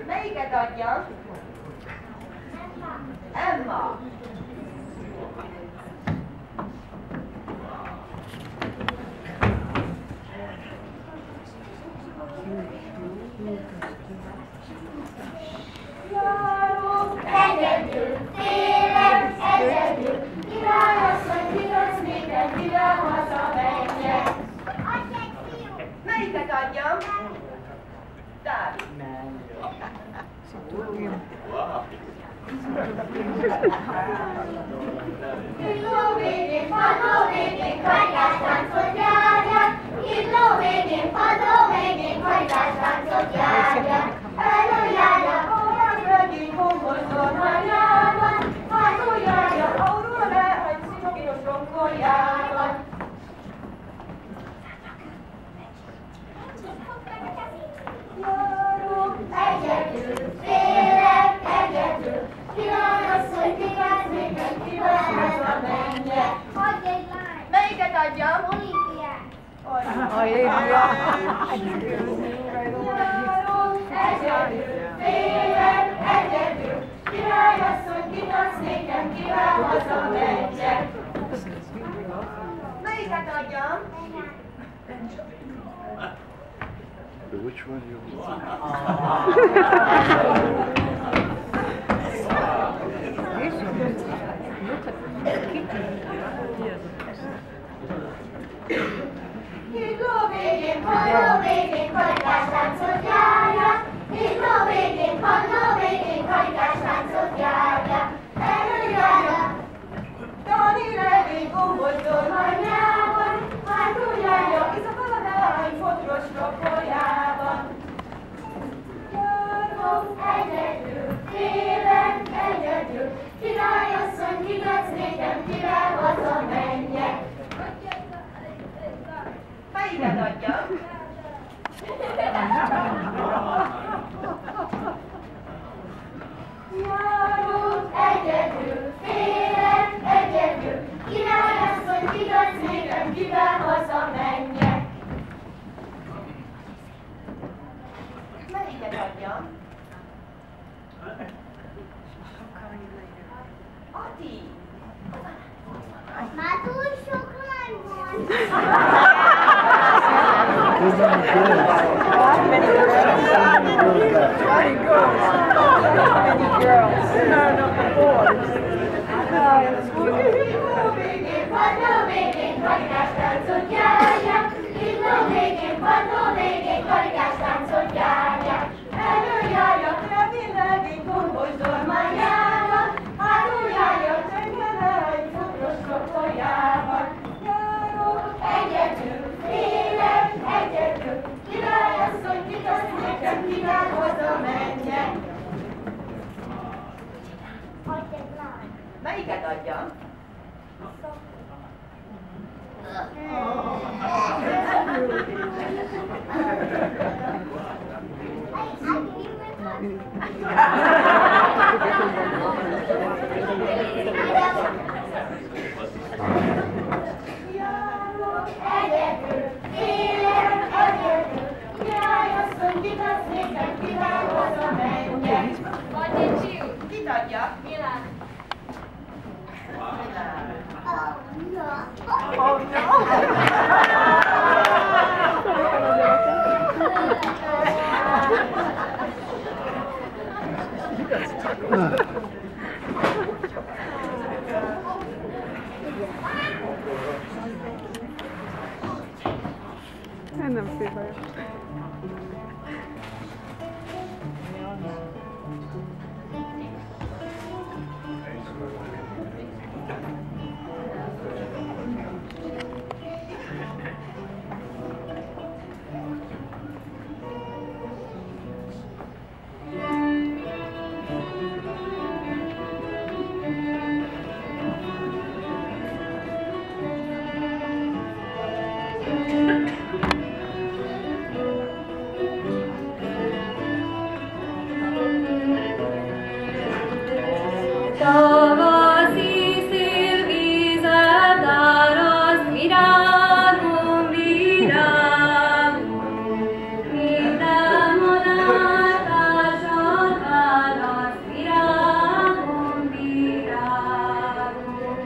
Melyiket adjam? Emma. Járok egyedül, télen egyedül, királyasszony kiköz nékem, kivel hazamenjek. Melyiket adjam? Dávid. Hidló végén, padló végén, karikás táncot járják. Hidló végén, padló végén, karikás táncot járják. Előjárja, olyan völgyi homborzormányában, hátuljárja, aurul lehagy szinoginos romkoljában. Járok egyedül, félek egyedül, királyasszony kikáz nékem, kivel hazamenjek. Adj egy lány! Melyiket adjam? Olímpiát! Járok egyedül, félek egyedül, királyasszony kikáz nékem, kivel hazamenjek. Melyiket adjam? Which one you Hidló végén, padló végén, karikás táncot járják. Hidló végén, padló végén, karikás táncot járják. Előjárja, Dani regény gombozdormányában, hátuljárja, izakad a leány fotros rokoljában. Járok egyedül, félek egyedül, királyasszony kiköz nékem, kivel hazamenjek. Melyiket adjam? Járok egyedül, félek egyedül, királyasszony kiköz nékem, kivel hazamenjek. Melyiket adjam? Ati! Már túl sok lány van! Hidló végén, padló végén, karikás táncot járják. Hidló végén, padló végén, karikás táncot járják. Előjárja, Kevin legény gombozdormányában, hátuljárja, tengere egy fotros rokoljában. Járok egyedül, félek egyedül, királyasszony kiköz nékem, kivel hazamenjek. Adj egy lány! Melyiket adjam? Járok egyedül, félek egyedül, királyasszony kiköz nékem, kivel hazamenjek. Adj egy csiút! Kit adjak? Milán! Oh no! Nem szívja. Tavaszi szélvizet áraszt virágom, virágom, minden madár társat választ virágom, virágom.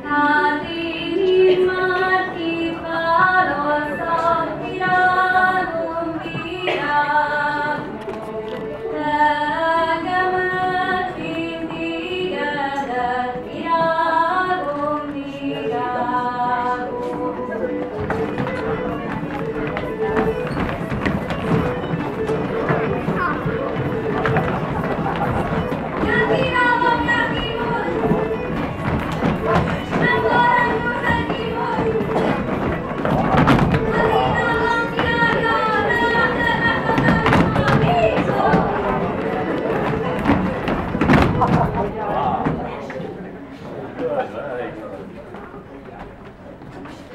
Hát én itt már kiválasztom virágom, virágom, engemet mindigedet virágom,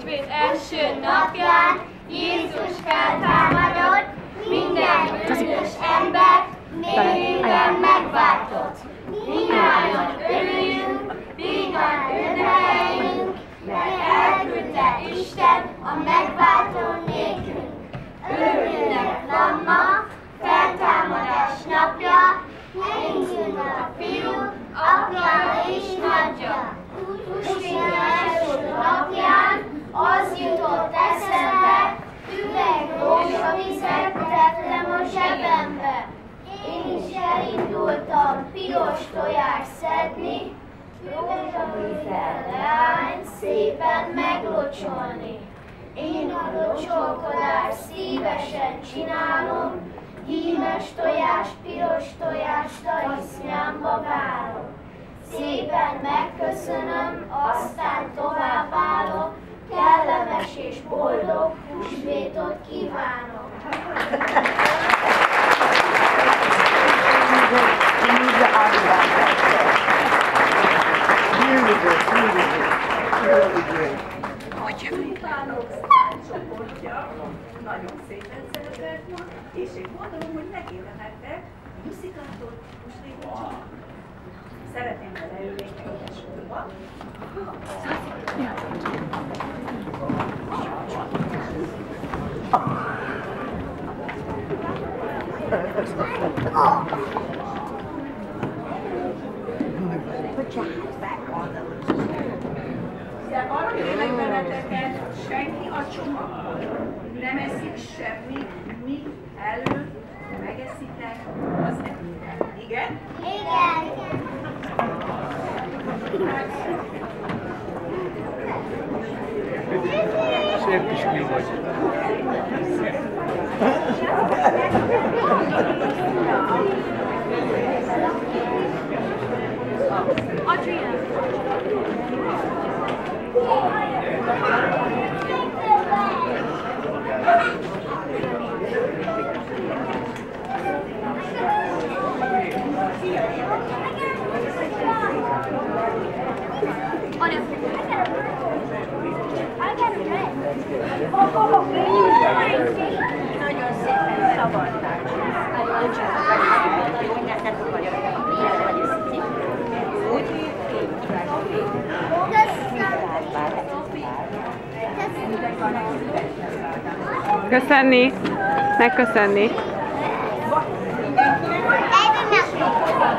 Svéd első napján Jézus feltámadott, minden bűnös ember mélyében megváltott. Mindnyájan örüljünk, vígan ünnepeljünk, mert elküldte Isten a megváltó nékünk. Örülnek van ma, feltámadás napja, elindul a fiú, apja és nagyja. Húsvét első napján az jutott eszembe, üveg rózsavizet tettem a zsebembe. Én is elindultam piros tojást szedni, rózsavizzel leány szépen meglocsolni. Én a locsolkodást szívesen csinálom, hímes tojást, piros tojást a isznyámba várom. Szépen megköszönöm, aztán továbbállok, kellemes és boldog húsvétot kívánok! Nagyon szépen szerepelt ma, és én gondolom, hogy megélehettek Muszikától húsvétot csinálni. Szeretném, ha leülnék egy sorba. De arra kérlek benneteket, senki a csomagból nem eszik semmit, mi előtt megeszitek az ebédet. Igen? Igen! Szép kis mi vagy. Adrian. Nagyon szépen szavarták. Nagyon csak mindent vagyok. Köszönni, megköszönni.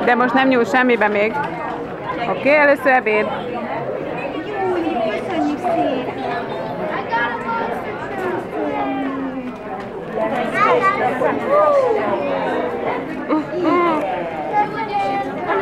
De most nem nyúl semmibe még. Oké, először ebéd.